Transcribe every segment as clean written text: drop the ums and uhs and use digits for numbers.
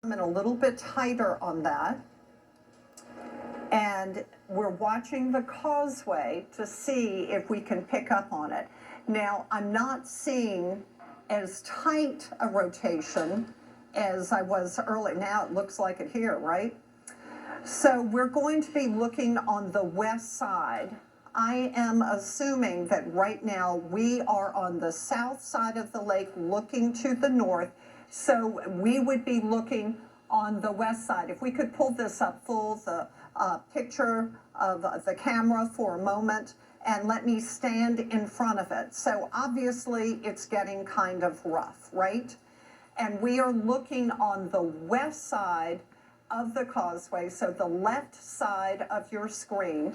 come in a little bit tighter on that. And we're watching the causeway to see if we can pick up on it. Now, I'm not seeing as tight a rotation as I was earlier. Now it looks like it here, right? So we're going to be looking on the west side. I am assuming that right now we are on the south side of the lake looking to the north. So we would be looking on the west side. If we could pull this up full, the picture of the camera for a moment, and let me stand in front of it. So obviously it's getting kind of rough, right? And we are looking on the west side of the causeway, so the left side of your screen.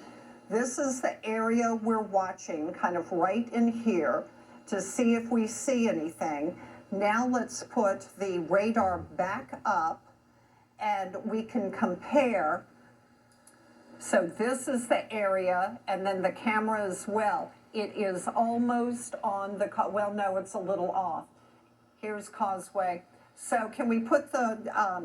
This is the area we're watching, kind of right in here, to see if we see anything. Now let's put the radar back up and we can compare. So this is the area, and then the camera as well. It is almost on the, well, no, it's a little off. Here's causeway. So can we put the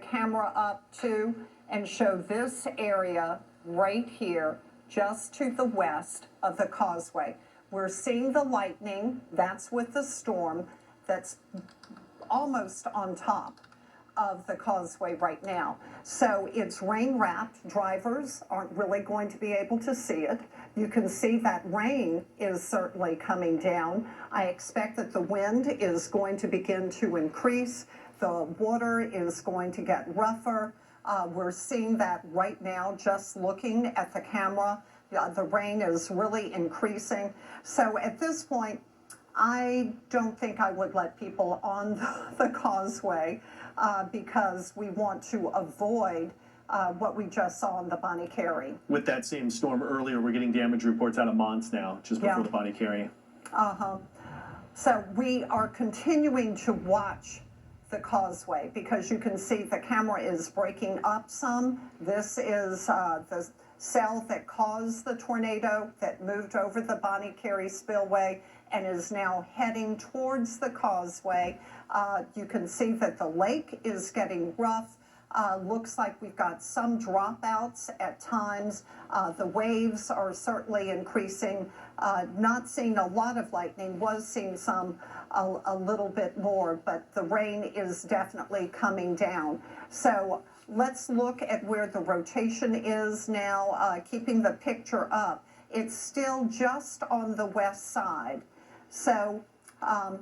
camera up too and show this area right here, just to the west of the causeway. We're seeing the lightning, that's with the storm, that's almost on top of the causeway right now. So it's rain wrapped. Drivers aren't really going to be able to see it. You can see that rain is certainly coming down. I expect that the wind is going to begin to increase. The water is going to get rougher. We're seeing that right now just looking at the camera. The rain is really increasing. So at this point, I don't think I would let people on the causeway because we want to avoid what we just saw in the Bonnie Carey. With that same storm earlier, we're getting damage reports out of Mons now, just before the Bonnie Carey. So we are continuing to watch the causeway because you can see the camera is breaking up some. This is the cell that caused the tornado that moved over the Bonnie Carey spillway and is now heading towards the causeway. You can see that the lake is getting rough. Looks like we've got some dropouts at times. The waves are certainly increasing. Not seeing a lot of lightning, was seeing some a little bit more, but the rain is definitely coming down. So let's look at where the rotation is now, keeping the picture up. It's still just on the west side. So I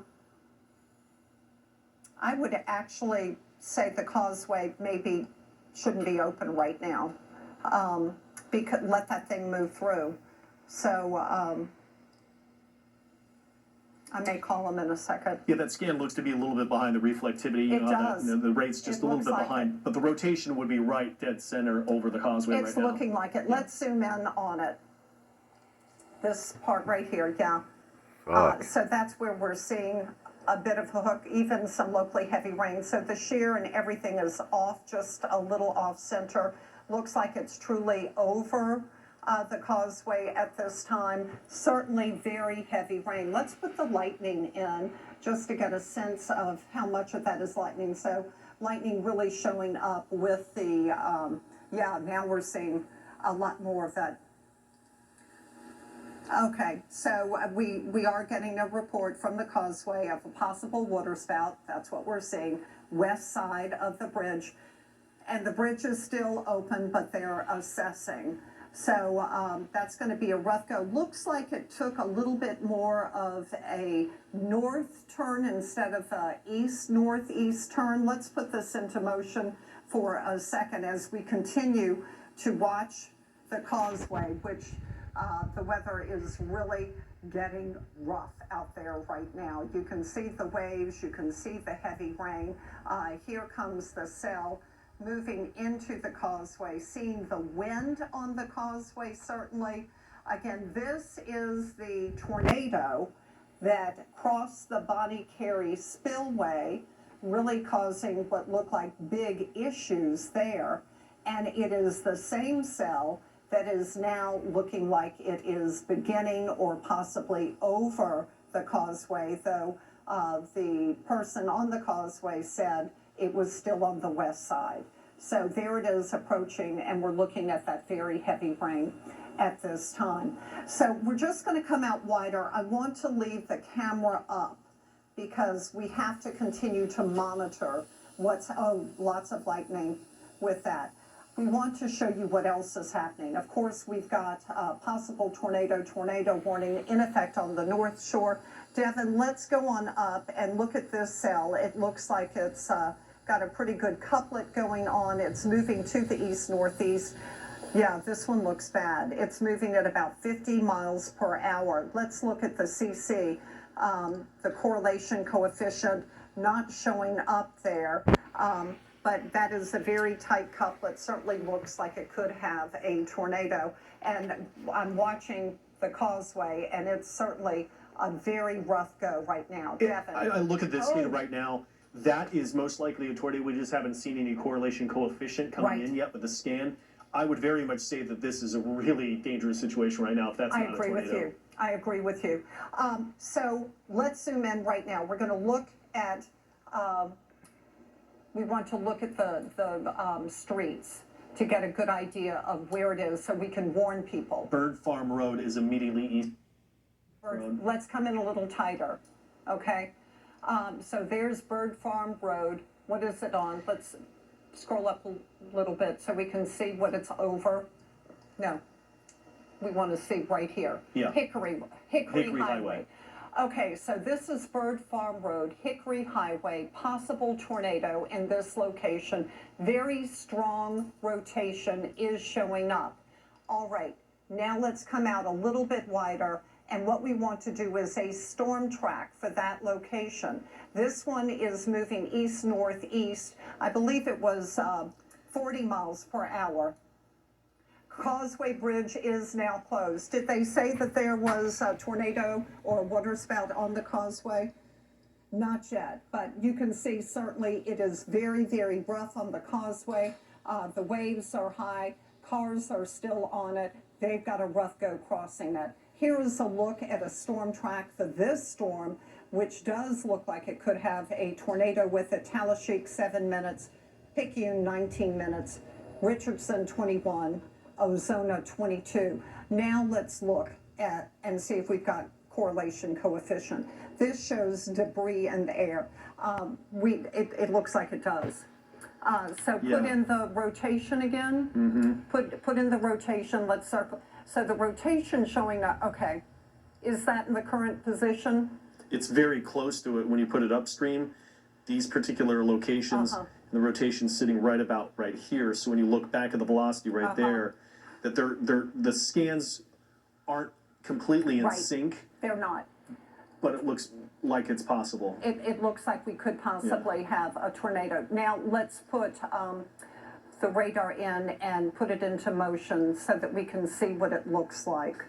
would actually say the causeway maybe shouldn't be open right now. Because let that thing move through. So I may call him in a second. Yeah, that scan looks to be a little bit behind the reflectivity. It does. The rate's just a little bit behind, but the rotation would be right dead center over the causeway right now. It's looking like it. Let's zoom in on it. This part right here, yeah. So that's where we're seeing a bit of a hook, even some locally heavy rain. So the shear and everything is off, just a little off center. Looks like it's truly over the causeway at this time. Certainly very heavy rain. Let's put the lightning in just to get a sense of how much of that is lightning. So lightning really showing up with the, yeah, now we're seeing a lot more of that. Okay, so we are getting a report from the causeway of a possible waterspout. That's what we're seeing, west side of the bridge. And the bridge is still open, but they're assessing. So that's going to be a rough go. Looks like it took a little bit more of a north turn instead of a east-northeast turn. Let's put this into motion for a second as we continue to watch the causeway, which the weather is really getting rough out there right now. You can see the waves, you can see the heavy rain. Here comes the cell moving into the causeway, seeing the wind on the causeway certainly. Again, this is the tornado that crossed the Bonnie Carey spillway, really causing what looked like big issues there. And it is the same cell that is now looking like it is beginning or possibly over the causeway, though the person on the causeway said it was still on the west side. So there it is approaching, and we're looking at that very heavy rain at this time. So we're just going to come out wider. I want to leave the camera up because we have to continue to monitor what's, oh, lots of lightning with that. We want to show you what else is happening. Of course, we've got possible tornado warning in effect on the North Shore. Devin, let's go on up and look at this cell. It looks like it's got a pretty good couplet going on. It's moving to the east-northeast. Yeah, this one looks bad. It's moving at about 50 miles per hour. Let's look at the CC, the correlation coefficient not showing up there. But that is a very tight couplet. Certainly looks like it could have a tornado. And I'm watching the causeway, and it's certainly a very rough go right now. Devin. I look at this data right now. That is most likely a tornado. We just haven't seen any correlation coefficient coming in yet with the scan. I would very much say that this is a really dangerous situation right now if that's not a tornado. I agree with you. I agree with you. So let's zoom in right now. We're going to look at, we want to look at the streets to get a good idea of where it is so we can warn people. Bird Farm Road is immediately east. Let's come in a little tighter, okay? So there's Bird Farm Road. What is it on? Let's scroll up a little bit so we can see what it's over. No, we want to see right here. Yeah. Hickory Highway. Okay, so this is Bird Farm Road, Hickory Highway, possible tornado in this location. Very strong rotation is showing up. All right, now let's come out a little bit wider, and what we want to do is a storm track for that location. This one is moving east-northeast. I believe it was 40 miles per hour. Causeway Bridge is now closed. Did they say that there was a tornado or a waterspout on the causeway? Not yet, but you can see certainly it is very, very rough on the causeway. The waves are high. Cars are still on it. They've got a rough go crossing it. Here is a look at a storm track for this storm, which does look like it could have a tornado with it. Talashiq 7 minutes, Picayune 19 minutes, Richardson 21. Ozona 22. Now let's look at and see if we've got correlation coefficient. This shows debris in the air. It looks like it does. So put in the rotation again. Put in the rotation. Let's circle. So the rotation showing up. Okay, is that in the current position? It's very close to it when you put it upstream. These particular locations, the rotation's sitting right about right here. So when you look back at the velocity right there, that the scans aren't completely in sync. They're not. But it looks like it's possible. It looks like we could possibly have a tornado. Now let's put the radar in and put it into motion so that we can see what it looks like.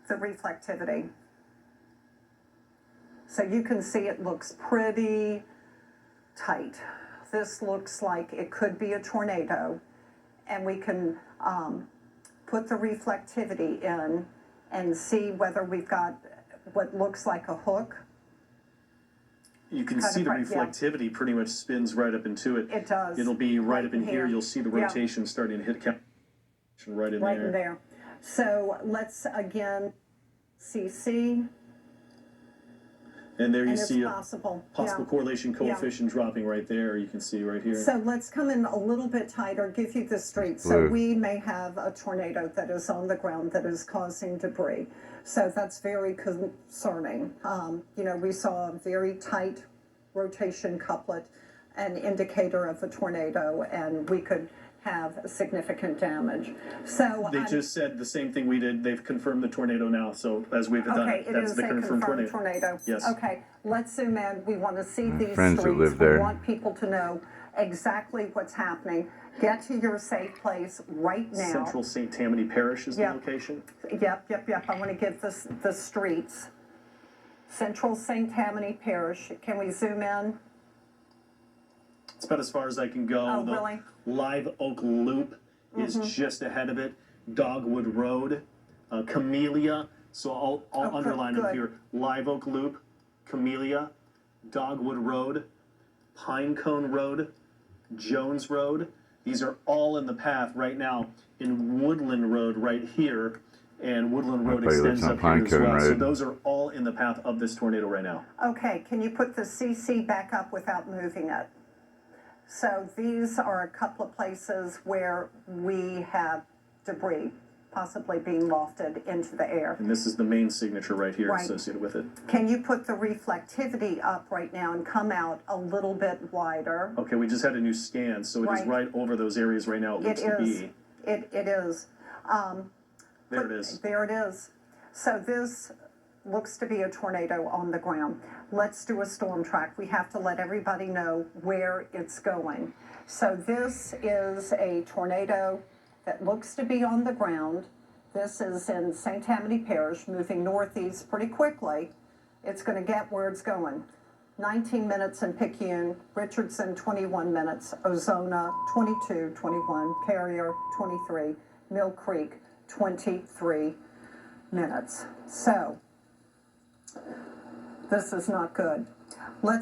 The reflectivity. So you can see it looks pretty tight. This looks like it could be a tornado, and we can put the reflectivity in and see whether we've got what looks like a hook. You can see the reflectivity pretty much spins right up into it. It does. It'll be right up in here. You'll see the rotation starting to hit right in there. So let's again CC. And there you see a possible correlation coefficient dropping right there. You can see right here. So let's come in a little bit tighter, give you the street. So we may have a tornado that is on the ground that is causing debris. So that's very concerning. You know, we saw a very tight rotation couplet, an indicator of a tornado, and we could have significant damage. So they just said the same thing we did. They've confirmed the tornado now. So as we've done it, that's the confirmed tornado. Yes. Okay, let's zoom in. We want to see these streets. We want people to know exactly what's happening. Get to your safe place right now. Central St. Tammany Parish is the location. Yep. I want to give the streets. Central St. Tammany Parish. Can we zoom in? It's about as far as I can go. Oh, really? Live Oak Loop is just ahead of it. Dogwood Road, Camellia. So I'll underline them here. Live Oak Loop, Camellia, Dogwood Road, Pinecone Road, Jones Road. These are all in the path right now in Woodland Road right here, and Woodland Road Everybody extends lives up on here as well. Pinecone So Road. those are all in the path of this tornado right now. Okay, can you put the CC back up without moving it? So these are a couple of places where we have debris possibly being lofted into the air. And this is the main signature right here Right. associated with it. Can you put the reflectivity up right now and come out a little bit wider? Okay, we just had a new scan, so it is Right. right over those areas right now. It looks to is. be. It is. There it is. There it is. So this looks to be a tornado on the ground. Let's do a storm track. We have to let everybody know where it's going. So this is a tornado that looks to be on the ground. This is in St. Tammany Parish, moving northeast pretty quickly. It's going to get where it's going. 19 minutes in Picayune, Richardson 21 minutes, Ozona 22, 21, Carrier 23, Mill Creek 23 minutes. So this is not good.